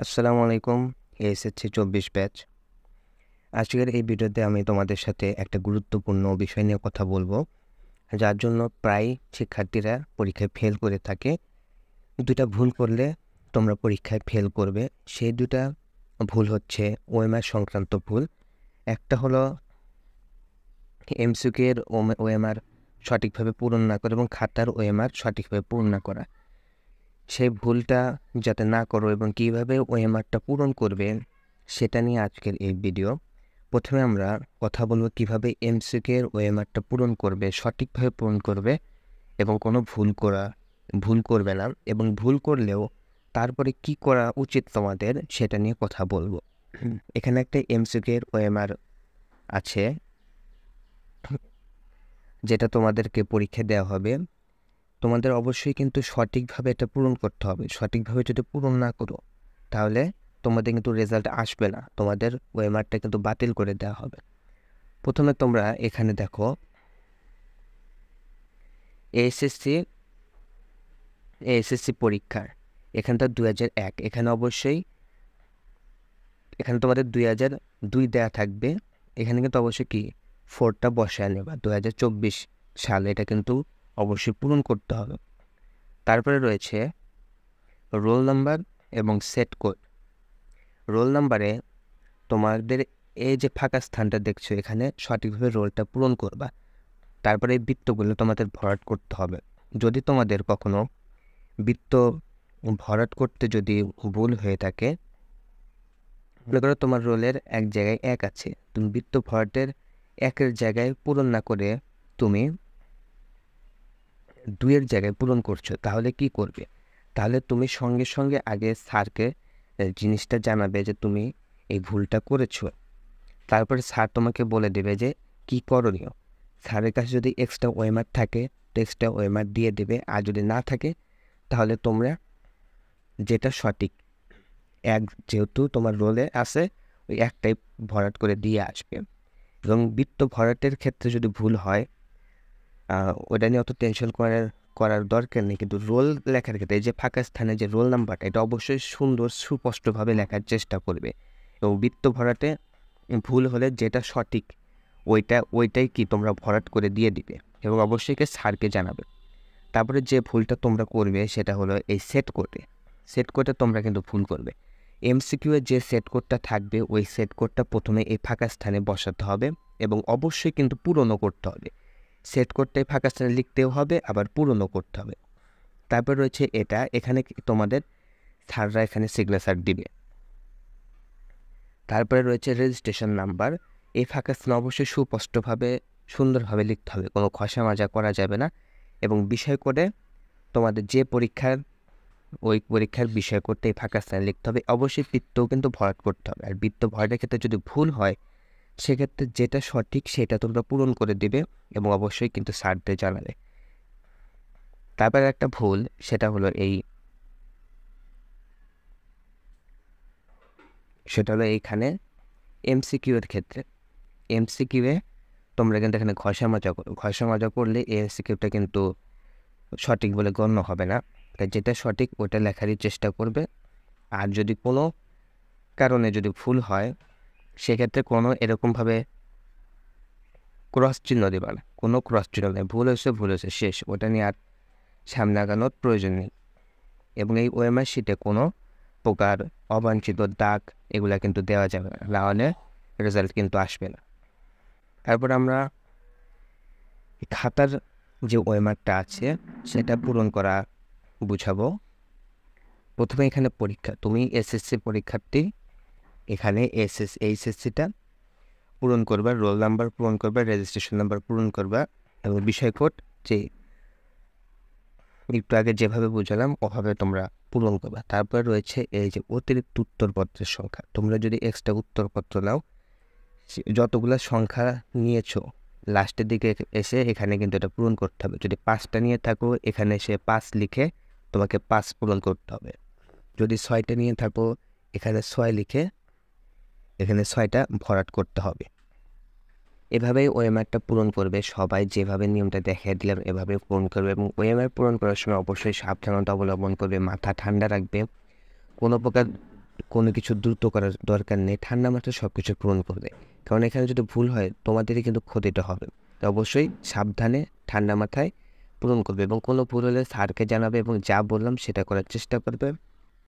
আসসালামু আলাইকুম। SSC ২৪ batch. আজকের এই ভিডিওতে আমি তোমাদের সাথে একটা গুরুত্বপূর্ণ বিষয় নিয়ে কথা বলবো, যার জন্য প্রায় শিক্ষার্থীরা পরীক্ষায় ফেল করে থাকে। ২টা ভুল করলে তোমরা পরীক্ষায় ফেল করবে। সেই ২টা ভুল হচ্ছে ওএমআর সংক্রান্ত ভুল। একটা হলো এমসিকিউ এর ওএমআর সঠিকভাবে পূরণ না করা এবং খাতার ওএমআর সঠিকভাবে পূরণ না করা। সেই ভুলটা যাতে না করো এবং কীভাবে ওএমআরটা পূরণ করবে সেটা নিয়ে আজকের এই ভিডিও। প্রথমে আমরা কথা বলবো কীভাবে এমসিকিউ এর ওএমআরটা পূরণ করবে, সঠিকভাবে পূরণ করবে এবং কোনো ভুল করবে না, এবং ভুল করলেও তারপরে কি করা উচিত তোমাদের সেটা নিয়ে কথা বলবো। এখানে একটা এমসিকিউ এর ওএমআর আছে যেটা তোমাদেরকে পরীক্ষা দেওয়া হবে। তোমাদের অবশ্যই কিন্তু সঠিকভাবে এটা পূরণ করতে হবে। সঠিকভাবে যদি পূরণ না করো তাহলে তোমাদের কিন্তু রেজাল্ট আসবে না, তোমাদের ওএমআরটা কিন্তু বাতিল করে দেওয়া হবে। প্রথমে তোমরা এখানে দেখো এএসএসসি পরীক্ষার এখানটা ২০০১, এখানে অবশ্যই এখানে তোমাদের ২০০২ দেওয়া থাকবে। এখানে কিন্তু অবশ্যই কি 4টা বসায় নেবা, ২০২৪ সালে এটা কিন্তু অবশ্যই পূরণ করতে হবে। তারপরে রয়েছে রোল নাম্বার এবং সেট কোড। রোল নাম্বারে তোমাদের এই যে ফাঁকা স্থানটা দেখছো এখানে সঠিকভাবে রোলটা পূরণ করবা। তারপরে এই বৃত্তগুলো তোমাদের ভরাট করতে হবে। যদি তোমাদের কখনো বৃত্ত ভরাট করতে যদি ভুল হয়ে থাকে, মনে করো তোমার রোলের এক জায়গায় ১ আছে, তুমি বৃত্ত ভরাটের ১-এর জায়গায় পূরণ না করে তুমি ২-এর জায়গায় পূরণ করছো, তাহলে কি করবে? তাহলে তুমি সঙ্গে সঙ্গে আগে স্যারকে জিনিসটা জানাবে যে তুমি এই ভুলটা করেছো। তারপরে স্যার তোমাকে বলে দেবে যে কি করণীয়। স্যারের কাছে যদি এক্সট্রা ওএমআর থাকে তো এক্সট্রা ওএমআর দিয়ে দেবে, আর যদি না থাকে তাহলে তোমরা যেটা সঠিক যেহেতু তোমার রোলে আছে ওই একটাই ভরাট করে দিয়ে আসবে। এবং বৃত্ত ভরাটের ক্ষেত্রে যদি ভুল হয় ওটা নিয়ে অত টেনশন করার দরকার নেই, কিন্তু রোল লেখার ক্ষেত্রে এই যে ফাঁকা স্থানে যে রোল নাম্বারটা এটা অবশ্যই সুন্দর সুস্পষ্টভাবে লেখার চেষ্টা করবে। এবং বৃত্ত ভরাটে ভুল হলে যেটা সঠিক ওইটাই কি তোমরা ভরাট করে দিয়ে দিবে এবং অবশ্যই স্যারকে জানাবে। তারপরে যে ভুলটা তোমরা করবে সেটা হলো এই সেট কোডে তোমরা কিন্তু ভুল করবে। এমসিকিউ এর যে সেট কোডটা থাকবে ওই সেট কোডটা প্রথমে এই ফাঁকা স্থানে বসাতে হবে এবং অবশ্যই কিন্তু পূরণও করতে হবে। সেট কোডটাই ফাঁকা স্থানে লিখতেও হবে, আবার পূরণও করতে হবে। তারপর রয়েছে এখানে তোমাদের স্যাররা এখানে সিগনেচার দিবে। তারপরে রয়েছে রেজিস্ট্রেশন নাম্বার। এই ফাঁকা স্থানে অবশ্যই সুস্পষ্টভাবে সুন্দরভাবে লিখতে হবে, কোনো খসা মাজা করা যাবে না। এবং বিষয় কোডে তোমাদের যে ওই পরীক্ষার বিষয় কোডটা এই ফাঁকা স্থানে লিখতে হবে। অবশ্যই বৃত্তও কিন্তু ভরাট করতে হবে, আর বৃত্ত ভরাটের ক্ষেত্রে যদি ভুল হয় সেক্ষেত্রে যেটা সঠিক সেটা তোমরা পূরণ করে দিবে এবং অবশ্যই কিন্তু স্যারদের জানাবে। তারপরে একটা ভুল সেটা হলো এইখানে এমসিকিউ এর ক্ষেত্রে এমসিকিউয়ে তোমরা কিন্তু এখানে ঘষা মাজা করলে এমসিকিউটা কিন্তু সঠিক বলে গণ্য হবে না। তাই যেটা সঠিক ওটা লেখারই চেষ্টা করবে। আর যদি কোনো কারণে যদি ভুল হয় সেক্ষেত্রে কোনো এরকমভাবে ক্রস চিহ্ন দেবে না, কোনো ক্রস চিহ্ন নেই। ভুল হয়েছে শেষ, ওটা নিয়ে আর সামনে আগানোর প্রয়োজন নেই। এবং এই ওএমআর শিটে কোনো প্রকার অবাঞ্ছিত দাগ এগুলা কিন্তু দেওয়া যাবে না, নাহলে রেজাল্ট কিন্তু আসবে না। তারপর আমরা খাতার যে ওএমআরটা আছে সেটা পূরণ করা বুঝাবো। প্রথমে এখানে পরীক্ষা, তুমি এসএসসি পরীক্ষার্থী, এখানে এইচএসসিটা পূরণ করবা, রোল নাম্বার পূরণ করবা, রেজিস্ট্রেশন নাম্বার পূরণ করবা এবং বিষয় কোড যে একটু আগে যেভাবে বুঝালাম ওভাবে তোমরা পূরণ করবা। তারপর রয়েছে এই যে অতিরিক্ত উত্তরপত্রের সংখ্যা। তোমরা যদি এক্সট্রা উত্তরপত্র নাও, যতগুলো সংখ্যা নিয়েছো লাস্টের দিকে এসে এখানে কিন্তু এটা পূরণ করতে হবে। যদি 5টা নিয়ে থাকো এখানে এসে 5 লিখে তোমাকে 5 পূরণ করতে হবে। যদি 6টা নিয়ে থাকো এখানে 6 লিখে এখানে 6টা ভরাট করতে হবে। এভাবেই ওএমআরটা পূরণ করবে। সবাই যেভাবে নিয়মটা দেখিয়ে দিলাম এভাবে পূরণ করবে এবং ওএমআর পূরণ করার সময় অবশ্যই সাবধানতা অবলম্বন করবে, মাথা ঠান্ডা রাখবে, কোনো প্রকার কোনো কিছু দ্রুত করার দরকার নেই, ঠান্ডা মাথায় সব কিছু পূরণ করবে। কারণ এখানে যদি ভুল হয় তোমাদেরই কিন্তু ক্ষতিটা হবে। তো অবশ্যই সাবধানে ঠান্ডা মাথায় পূরণ করবে এবং কোনো ভুল হলে স্যারকে জানাবে এবং যা বললাম সেটা করার চেষ্টা করবে।